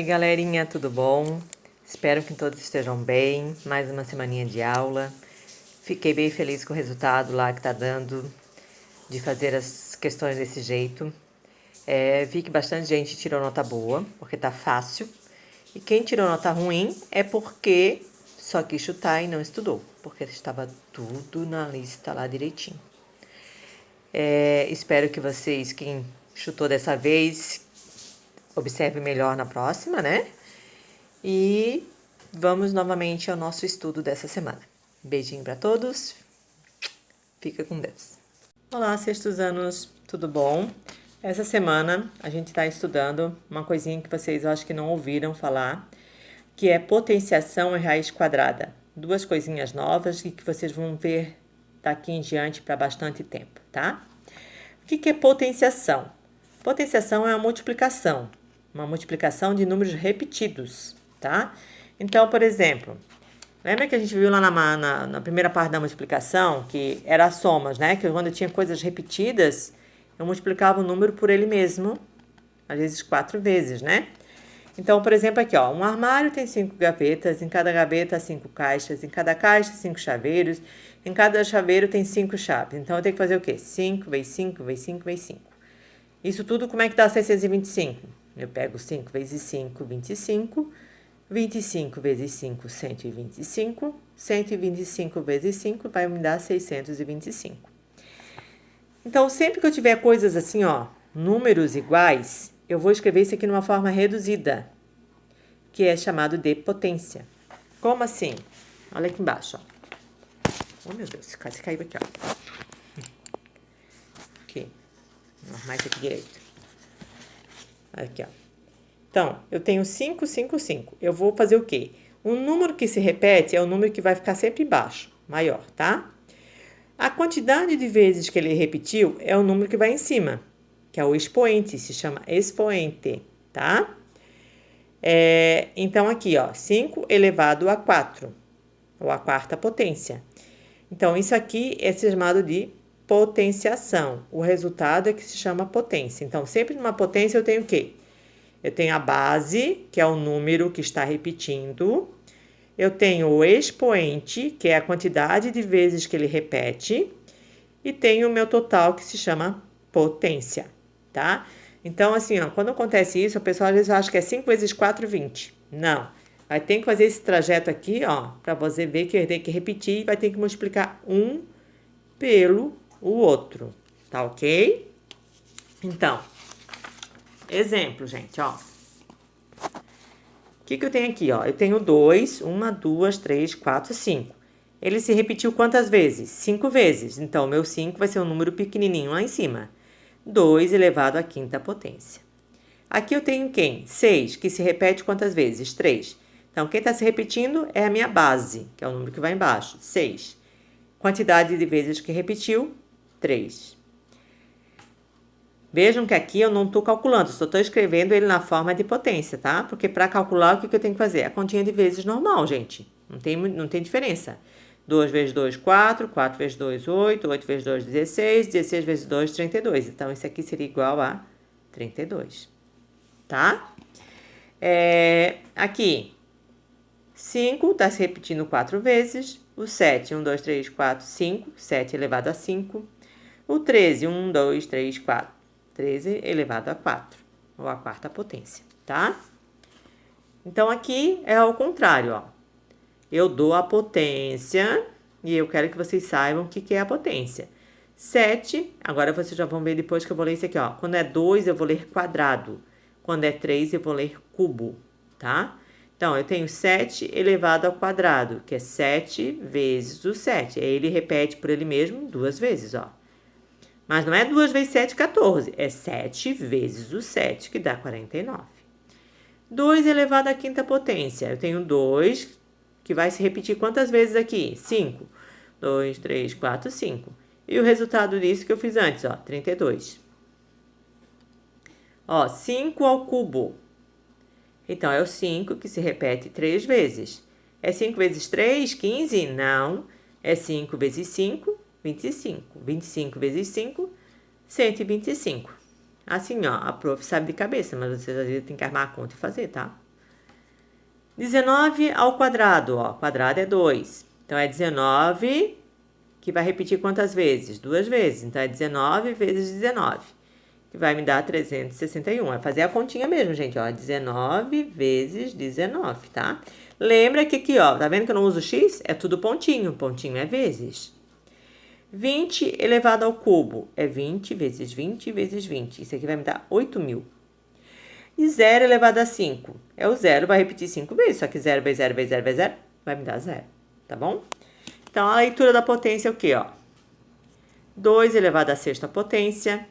Galerinha, tudo bom? Espero que todos estejam bem. Mais uma semaninha de aula. Fiquei bem feliz com o resultado lá que tá dando de fazer as questões desse jeito. Vi que bastante gente tirou nota boa, porque tá fácil. E quem tirou nota ruim é porque só quis chutar e não estudou, porque estava tudo na lista lá direitinho. Espero que vocês, quem chutou dessa vez, observe melhor na próxima, né? E vamos novamente ao nosso estudo dessa semana. Beijinho para todos. Fica com Deus. Olá, sextos anos, tudo bom? Essa semana a gente está estudando uma coisinha que vocês eu acho que não ouviram falar, que é potenciação e raiz quadrada. Duas coisinhas novas e que vocês vão ver daqui em diante para bastante tempo, tá? O que é potenciação? Potenciação é uma multiplicação de números repetidos, tá? Então, por exemplo, lembra que a gente viu lá na primeira parte da multiplicação, que era as somas, né? Que quando eu tinha coisas repetidas, eu multiplicava o número por ele mesmo, às vezes 4 vezes, né? Então, por exemplo, aqui, ó, um armário tem 5 gavetas, em cada gaveta 5 caixas, em cada caixa 5 chaveiros, em cada chaveiro tem 5 chaves. Então, eu tenho que fazer o quê? 5 vezes 5 vezes 5 vezes 5. Isso tudo, como é que dá 625? Eu pego 5 vezes 5, 25. 25 vezes 5, 125. 125 vezes 5 vai me dar 625. Então, sempre que eu tiver coisas assim, ó, números iguais, eu vou escrever isso aqui numa forma reduzida, que é chamado de potência. Como assim? Olha aqui embaixo, ó. Oh, meu Deus, quase caiu aqui, ó. Aqui. Vou arrumar isso aqui direito. Aqui, ó. Então, eu tenho 5, 5, 5. Eu vou fazer o quê? Um número que se repete é o número que vai ficar sempre embaixo, maior, tá? A quantidade de vezes que ele repetiu é o número que vai em cima, que é o expoente, se chama expoente, tá? Então, aqui, ó, 5 elevado a 4, ou a quarta potência. Então, isso aqui é chamado de potenciação. O resultado é que se chama potência. Então, sempre numa potência eu tenho o quê? Eu tenho a base, que é o número que está repetindo. Eu tenho o expoente, que é a quantidade de vezes que ele repete. E tenho o meu total, que se chama potência, tá? Então, assim, ó, quando acontece isso, o pessoal às vezes acha que é 5 vezes 4, 20. Não. Vai ter que fazer esse trajeto aqui, ó, para você ver que tem que repetir e vai ter que multiplicar um pelo o outro, tá ok? Então, exemplo, gente, ó. O que eu tenho aqui, ó? Eu tenho 2, 1, 2, 3, 4, 5. Ele se repetiu quantas vezes? 5 vezes. Então, o meu 5 vai ser um número pequenininho lá em cima. 2 elevado à quinta potência. Aqui eu tenho quem? 6, que se repete quantas vezes? 3. Então, quem está se repetindo é a minha base, que é o número que vai embaixo, 6. Quantidade de vezes que repetiu, 3. Vejam que aqui eu não estou calculando, só estou escrevendo ele na forma de potência, tá? Porque para calcular, o que eu tenho que fazer? A continha de vezes normal, gente. Não tem diferença. 2 vezes 2, 4. 4 vezes 2, 8. 8 vezes 2, 16. 16 vezes 2, 32. Então, isso aqui seria igual a 32. Tá? Aqui, 5 está se repetindo 4 vezes. O 7, 1, 2, 3, 4, 5. 7 elevado a 5. O 13, 1, 2, 3, 4. 13 elevado a 4, ou a quarta potência, tá? Então, aqui é ao contrário, ó. Eu dou a potência e eu quero que vocês saibam o que é a potência. 7, agora vocês já vão ver depois que eu vou ler isso aqui, ó. Quando é 2, eu vou ler quadrado. Quando é 3, eu vou ler cubo, tá? Então, eu tenho 7 elevado ao quadrado, que é 7 vezes o 7. Aí ele repete por ele mesmo 2 vezes, ó. Mas não é 2 vezes 7, 14. É 7 vezes o 7, que dá 49. 2 elevado à quinta potência. Eu tenho 2, que vai se repetir quantas vezes aqui? 5. 2, 3, 4, 5. E o resultado disso que eu fiz antes, ó, 32. Ó, 5 ao cubo. Então, é o 5 que se repete 3 vezes. É 5 vezes 3, 15? Não. É 5 vezes 5, 25. 25 vezes 5, 125. Assim, ó, a prof sabe de cabeça, mas vocês às vezes tem que armar a conta e fazer, tá? 19 ao quadrado, ó, quadrado é 2. Então, é 19, que vai repetir quantas vezes? 2 vezes. Então, é 19 vezes 19, que vai me dar 361. É fazer a continha mesmo, gente, ó, 19 vezes 19, tá? Lembra que aqui, ó, tá vendo que eu não uso x? É tudo pontinho, pontinho é vezes. 20 elevado ao cubo é 20 vezes 20 vezes 20. Isso aqui vai me dar 8.000. E 0 elevado a 5. É o 0, vai repetir 5 vezes. Só que 0 vezes 0 vezes 0 vezes 0 vai me dar 0. Tá bom? Então, a leitura da potência é o quê, ó? 2 elevado à sexta potência.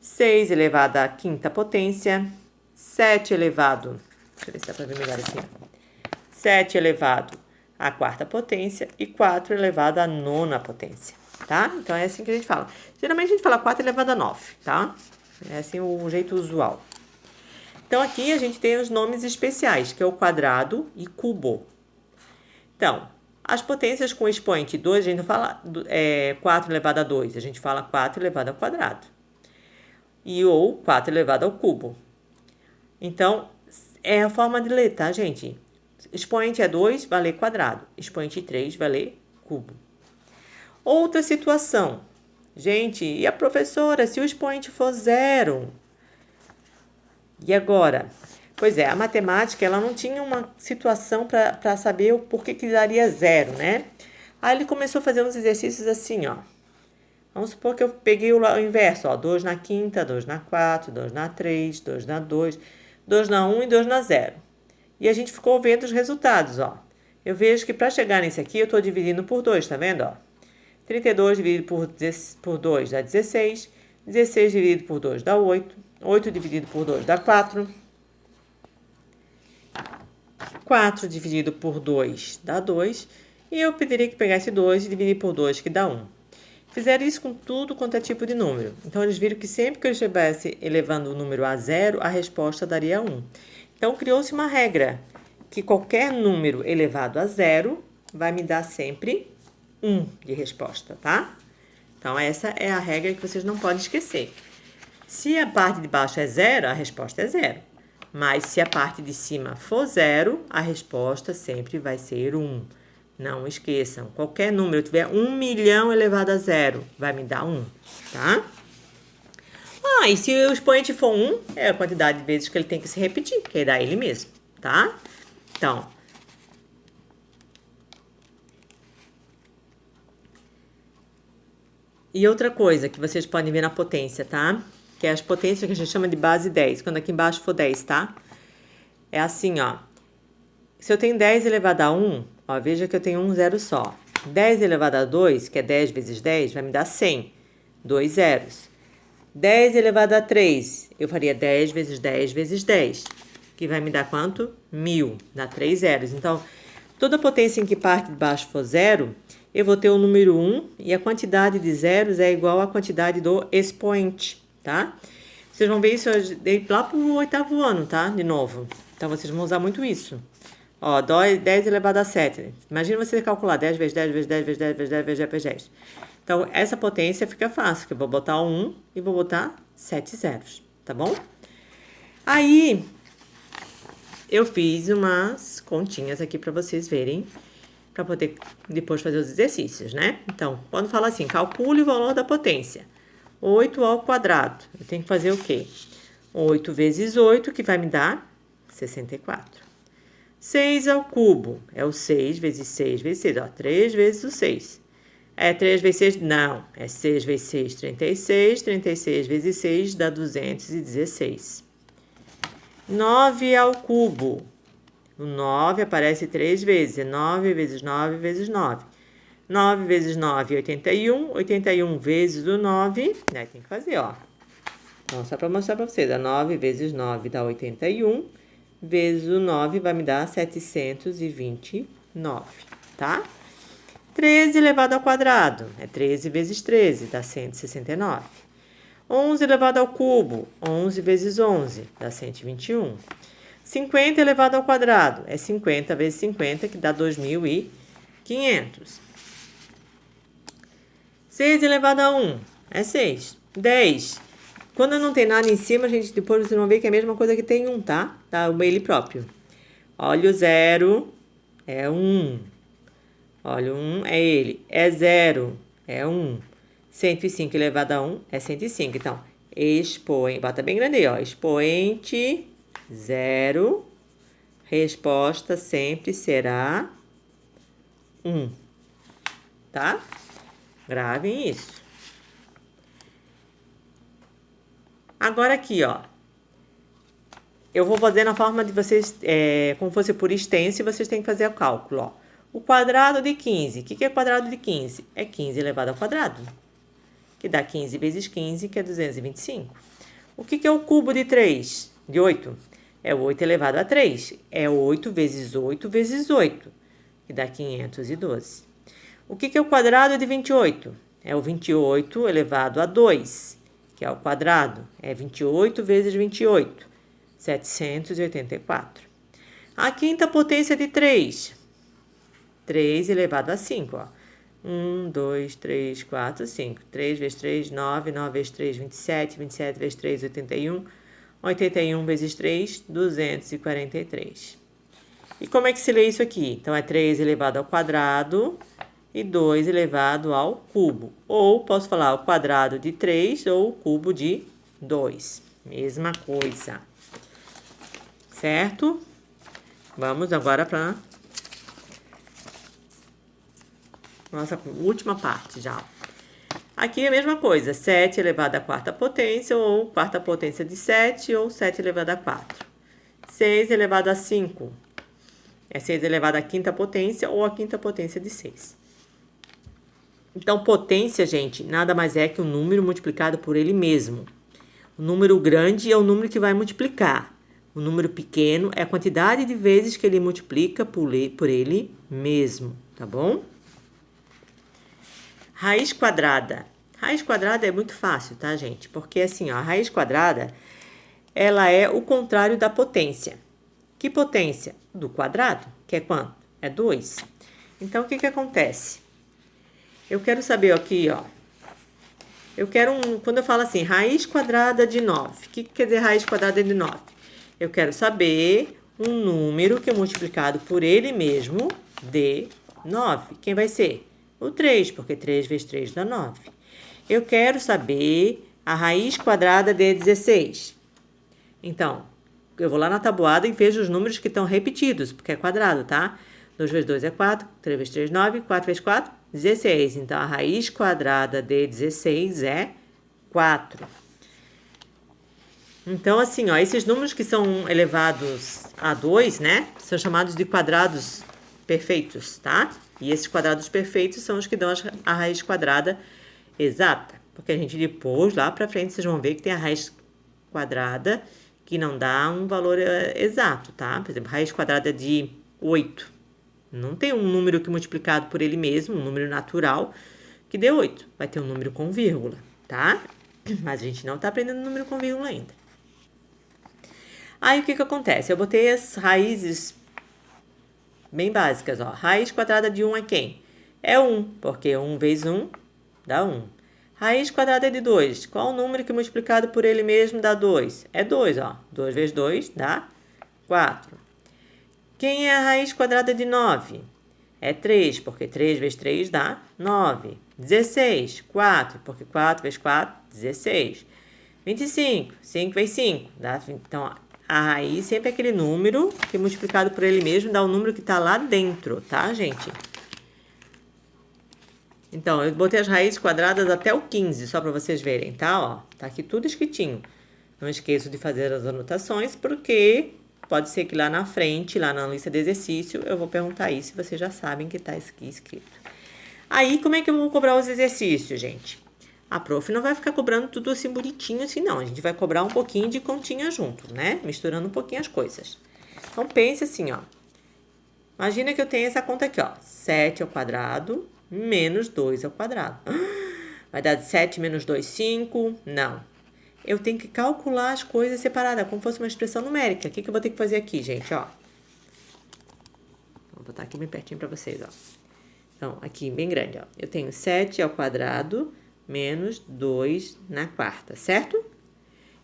6 elevado à quinta potência. 7 elevado... Deixa eu ver se dá pra ver melhor assim. 7 elevado à quarta potência. E 4 elevado à nona potência. Tá? Então, é assim que a gente fala. Geralmente, a gente fala 4 elevado a 9, tá? É assim o jeito usual. Então, aqui a gente tem os nomes especiais, que é o quadrado e cubo. Então, as potências com expoente 2, a gente não fala 4 elevado a 2, a gente fala 4 elevado ao quadrado. Ou 4 elevado ao cubo. Então, é a forma de ler, tá, gente? Expoente é 2, vai ler quadrado. Expoente 3, vai ler cubo. Outra situação. Gente, e a professora, se o expoente for 0... E agora? Pois é, a matemática, ela não tinha uma situação para saber o porquê que daria 0, né? Aí ele começou a fazer uns exercícios assim, ó. Vamos supor que eu peguei o inverso, ó. 2 na quinta, 2 na 4, 2 na 3, 2 na 2, 2 na 1 e 2 na 0. E a gente ficou vendo os resultados, ó. Eu vejo que para chegar nesse aqui, eu estou dividindo por 2, tá vendo, ó? 32 dividido por 2 dá 16. 16 dividido por 2 dá 8. 8 dividido por 2 dá 4. 4 dividido por 2 dá 2. E eu teria que pegar esse 2 e dividir por 2, que dá 1. Fizeram isso com tudo quanto é tipo de número. Então, eles viram que sempre que eu estivesse elevando o número a 0, a resposta daria 1. Então, criou-se uma regra, que qualquer número elevado a 0 vai me dar sempre 1 de resposta, tá? Então, essa é a regra que vocês não podem esquecer. Se a parte de baixo é 0, a resposta é 0. Mas se a parte de cima for 0, a resposta sempre vai ser 1. Não esqueçam, qualquer número, eu tiver 1 milhão elevado a 0, vai me dar 1, tá? E se o expoente for 1, é a quantidade de vezes que ele tem que se repetir, que é dar ele mesmo, tá? Então, e outra coisa que vocês podem ver na potência, tá? Que é as potências que a gente chama de base 10, quando aqui embaixo for 10, tá? É assim, ó. Se eu tenho 10 elevado a 1, ó, veja que eu tenho um zero só. 10 elevado a 2, que é 10 vezes 10, vai me dar 100. 2 zeros. 10 elevado a 3, eu faria 10 vezes 10 vezes 10, que vai me dar quanto? 1000. Dá 3 zeros. Então, toda potência em que parte de baixo for 0, eu vou ter o número 1 e a quantidade de zeros é igual à quantidade do expoente, tá? Vocês vão ver isso lá pro 8º ano, tá? De novo. Então, vocês vão usar muito isso. Ó, 10 elevado a 7. Imagina você calcular 10 vezes 10 vezes 10 vezes 10 vezes 10 vezes 10 vezes 10. Então, essa potência fica fácil, que eu vou botar 1 e vou botar 7 zeros, tá bom? Aí, eu fiz umas continhas aqui para vocês verem, para poder depois fazer os exercícios, né? Então, quando fala assim, calcule o valor da potência. 8 ao quadrado. Eu tenho que fazer o quê? 8 vezes 8, que vai me dar 64. 6 ao cubo. É o 6 vezes 6 vezes 6. Ó, 3 vezes o 6. É 3 vezes 6? Não. É 6 vezes 6, 36. 36 vezes 6 dá 216. 9 ao cubo. O 9 aparece 3 vezes. É 9 vezes 9 vezes 9. 9 vezes 9, 81. 81 vezes o 9. Aí tem que fazer, ó. Então, só para mostrar para vocês. 9 vezes 9 dá 81. Vezes o 9 vai me dar 729, tá? 13 elevado ao quadrado. É 13 vezes 13, dá 169. 11 elevado ao cubo. 11 vezes 11, dá 121. 50 elevado ao quadrado. É 50 vezes 50, que dá 2.500. 6 elevado a 1 é 6. 10. Quando não tem nada em cima, gente, depois vocês vão ver que é a mesma coisa que tem 1, tá? Tá ele próprio. Olha o 0, é 1. Olha o 1, é ele, é 0, é 1. 105 elevado a 1 é 105. Então, bota bem grande aí, ó. Expoente 0, resposta sempre será 1. Tá? Gravem isso. Agora aqui, ó. Eu vou fazer na forma de vocês, como fosse por extenso, e vocês têm que fazer o cálculo, ó. O quadrado de 15. O que é quadrado de 15? É 15 elevado ao quadrado, que dá 15 vezes 15, que é 225. O que é o cubo de 3? De 8? É 8 elevado a 3. É 8 vezes 8 vezes 8, que dá 512. O que é o quadrado de 28? É o 28 elevado a 2, que é o quadrado. É 28 vezes 28, 784. A quinta potência de 3. 3 elevado a 5, ó. 1, 2, 3, 4, 5. 3 vezes 3, 9. 9 vezes 3, 27. 27 vezes 3, 81. 81 vezes 3, 243. E como é que se lê isso aqui? Então, é 3 elevado ao quadrado e 2 elevado ao cubo. Ou posso falar o quadrado de 3 ou o cubo de 2. Mesma coisa. Certo? Vamos agora para nossa última parte já. Aqui é a mesma coisa, 7 elevado à quarta potência, ou quarta potência de 7, ou 7 elevado a 4. 6 elevado a 5, é 6 elevado à quinta potência, ou a quinta potência de 6. Então, potência, gente, nada mais é que um número multiplicado por ele mesmo. O número grande é o número que vai multiplicar. O número pequeno é a quantidade de vezes que ele multiplica por ele mesmo, tá bom? Raiz quadrada. Raiz quadrada é muito fácil, tá, gente? Porque assim, ó, a raiz quadrada, ela é o contrário da potência. Que potência? Do quadrado, que é quanto? É 2. Então, o que acontece? Eu quero saber aqui, ó. Quando eu falo assim, raiz quadrada de 9. O que quer dizer raiz quadrada de 9? Eu quero saber um número que é multiplicado por ele mesmo dê 9. Quem vai ser? O 3, porque 3 vezes 3 dá 9. Eu quero saber a raiz quadrada de 16. Então, eu vou lá na tabuada e vejo os números que estão repetidos, porque é quadrado, tá? 2 vezes 2 é 4, 3 vezes 3 é 9, 4 vezes 4, 16. Então, a raiz quadrada de 16 é 4. Então, assim, ó, esses números que são elevados a 2, né, são chamados de quadrados perfeitos, tá? E esses quadrados perfeitos são os que dão a raiz quadrada exata. Porque a gente depois, lá pra frente, vocês vão ver que tem a raiz quadrada que não dá um valor exato, tá? Por exemplo, raiz quadrada de 8. Não tem um número que multiplicado por ele mesmo, um número natural, que dê 8. Vai ter um número com vírgula, tá? Mas a gente não tá aprendendo número com vírgula ainda. Aí, o que acontece? Eu botei as raízes bem básicas, ó. Raiz quadrada de 1 é quem? É 1, porque 1 vezes 1 dá 1. Raiz quadrada de 2. Qual o número que multiplicado por ele mesmo dá 2? É 2, ó. 2 vezes 2 dá 4. Quem é a raiz quadrada de 9? É 3, porque 3 vezes 3 dá 9. 16, 4, porque 4 vezes 4, 16. 25, 5 vezes 5 dá... Então, ó, a raiz sempre é aquele número que multiplicado por ele mesmo dá o número que está lá dentro, tá, gente? Então, eu botei as raízes quadradas até o 15, só para vocês verem, tá? Ó, tá aqui tudo escritinho. Não esqueço de fazer as anotações, porque pode ser que lá na frente, lá na lista de exercício, eu vou perguntar isso, e vocês já sabem que tá aqui escrito. Aí, como é que eu vou cobrar os exercícios, gente? A prof não vai ficar cobrando tudo assim bonitinho assim, não. A gente vai cobrar um pouquinho de continha junto, né? Misturando um pouquinho as coisas. Então, pense assim, ó. Imagina que eu tenho essa conta aqui, ó. 7 ao quadrado menos 2 ao quadrado. Vai dar de 7 menos 2, 5? Não. Eu tenho que calcular as coisas separadas, como se fosse uma expressão numérica. O que eu vou ter que fazer aqui, gente, ó? Vou botar aqui bem pertinho pra vocês, ó. Então, aqui bem grande, ó. Eu tenho 7 ao quadrado menos 2 na quarta, certo?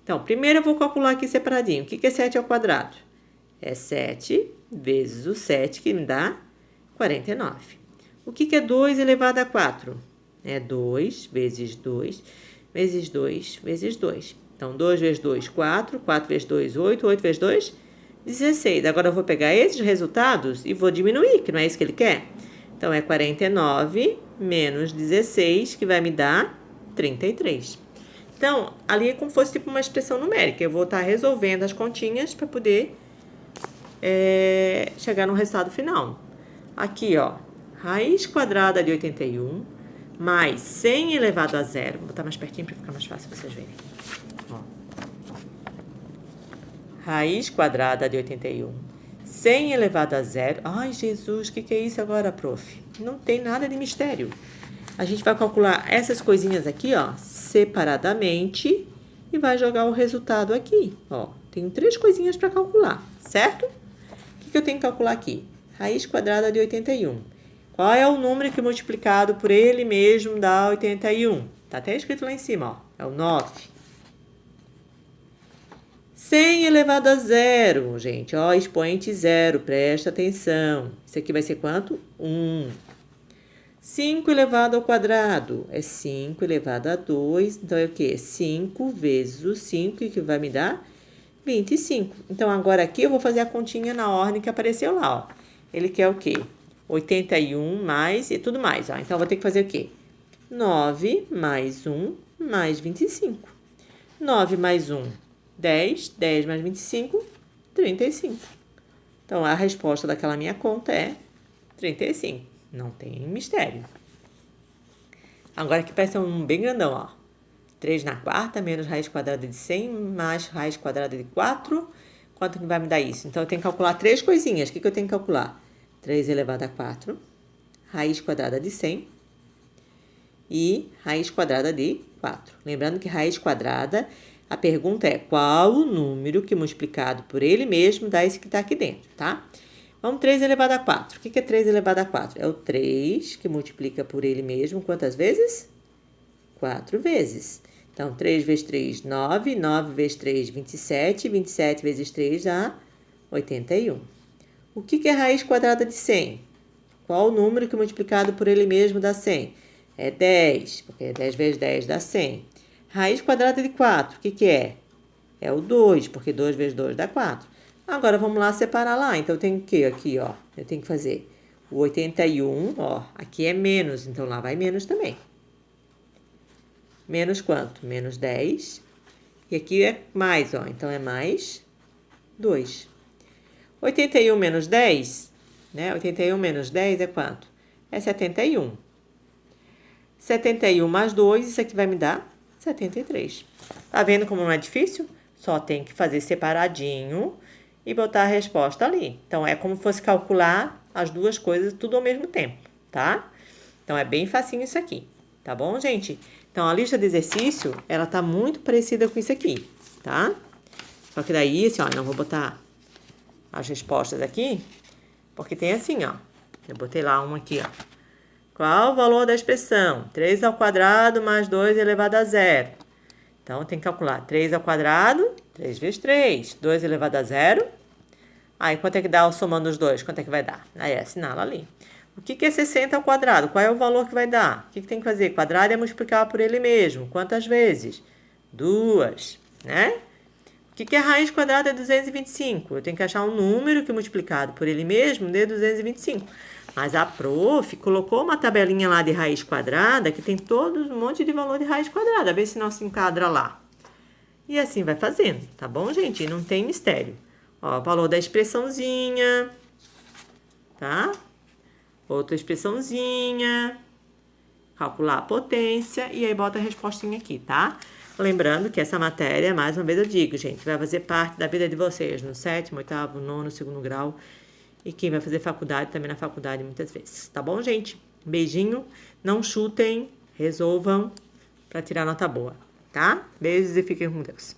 Então, primeiro eu vou calcular aqui separadinho. O que é 7 ao quadrado? É 7 vezes o 7, que me dá 49. O que é 2 elevado a 4? É 2 vezes 2 vezes 2 vezes 2. Então, 2 vezes 2, 4. 4 vezes 2, 8. 8 vezes 2, 16. Agora, eu vou pegar esses resultados e vou diminuir, que não é isso que ele quer. Então, é 49 menos 16, que vai me dar 33. Então, ali é como se fosse tipo uma expressão numérica. Eu vou estar resolvendo as continhas para poder chegar no resultado final. Aqui, ó, raiz quadrada de 81 mais 100 elevado a zero. Vou botar mais pertinho para ficar mais fácil vocês verem. Ó. Raiz quadrada de 81, 100 elevado a zero. Ai, Jesus, o que é isso agora, prof? Não tem nada de mistério. A gente vai calcular essas coisinhas aqui, ó, separadamente e vai jogar o resultado aqui, ó. Tenho 3 coisinhas para calcular, certo? O que eu tenho que calcular aqui? Raiz quadrada de 81. Qual é o número que multiplicado por ele mesmo dá 81? Tá até escrito lá em cima, ó. É o 9. 100 elevado a zero, gente. Ó, expoente zero, presta atenção. Isso aqui vai ser quanto? 1. 5 elevado ao quadrado é 5 elevado a 2. Então, é o quê? 5 vezes o 5, que vai me dar 25. Então, agora aqui eu vou fazer a continha na ordem que apareceu lá, ó. Ele quer o quê? 81 mais e tudo mais, ó. Então, eu vou ter que fazer o quê? 9 mais 1 mais 25. 9 mais 1, 10. 10 mais 25, 35. Então, a resposta daquela minha conta é 35. Não tem mistério. Agora aqui parece um bem grandão, ó. 3 na quarta menos raiz quadrada de 100 mais raiz quadrada de 4. Quanto que vai me dar isso? Então, eu tenho que calcular 3 coisinhas. O que eu tenho que calcular? 3 elevado a 4, raiz quadrada de 100 e raiz quadrada de 4. Lembrando que raiz quadrada, a pergunta é qual o número que multiplicado por ele mesmo dá esse que está aqui dentro, tá? Vamos 3 elevado a 4. O que é 3 elevado a 4? É o 3 que multiplica por ele mesmo quantas vezes? 4 vezes. Então, 3 vezes 3, 9. 9 vezes 3, 27. 27 vezes 3 dá 81. O que é raiz quadrada de 100? Qual o número que multiplicado por ele mesmo dá 100? É 10, porque 10 vezes 10 dá 100. Raiz quadrada de 4, o que é? É o 2, porque 2 vezes 2 dá 4. Agora, vamos lá separar lá. Então, eu tenho o quê aqui, ó? Eu tenho que fazer o 81, ó. Aqui é menos, então lá vai menos também. Menos quanto? Menos 10. E aqui é mais, ó. Então, é mais 2. 81 menos 10, né? 81 menos 10 é quanto? É 71. 71 mais 2, isso aqui vai me dar 73. Tá vendo como não é difícil? Só tem que fazer separadinho e botar a resposta ali. Então, é como se fosse calcular as duas coisas tudo ao mesmo tempo, tá? Então, é bem facinho isso aqui, tá bom, gente? Então, a lista de exercício, ela tá muito parecida com isso aqui, tá? Só que daí, assim, ó, não vou botar as respostas aqui, porque tem assim, ó. Eu botei lá uma aqui, ó. Qual o valor da expressão? 3 ao quadrado mais 2 elevado a zero. Então, tem que calcular 3 ao quadrado, 3 vezes 3. 2 elevado a zero. Aí, quanto é que dá somando os dois? Quanto é que vai dar? Aí, assinala ali. O que é 60 ao quadrado? Qual é o valor que vai dar? O que tem que fazer? Quadrado é multiplicar por ele mesmo. Quantas vezes? 2, né? O que é raiz quadrada de 225? Eu tenho que achar um número que multiplicado por ele mesmo dê 225. Mas a prof colocou uma tabelinha lá de raiz quadrada que tem todo um monte de valor de raiz quadrada. Vê se não se enquadra lá. E assim vai fazendo, tá bom, gente? E não tem mistério. Ó, valor da expressãozinha, tá? Outra expressãozinha. Calcular a potência e aí bota a respostinha aqui, tá? Lembrando que essa matéria, mais uma vez eu digo, gente, vai fazer parte da vida de vocês no 7º, 8º, 9º, 2º grau. E quem vai fazer faculdade, também na faculdade, muitas vezes. Tá bom, gente? Beijinho. Não chutem, resolvam para tirar nota boa, tá? Beijos e fiquem com Deus.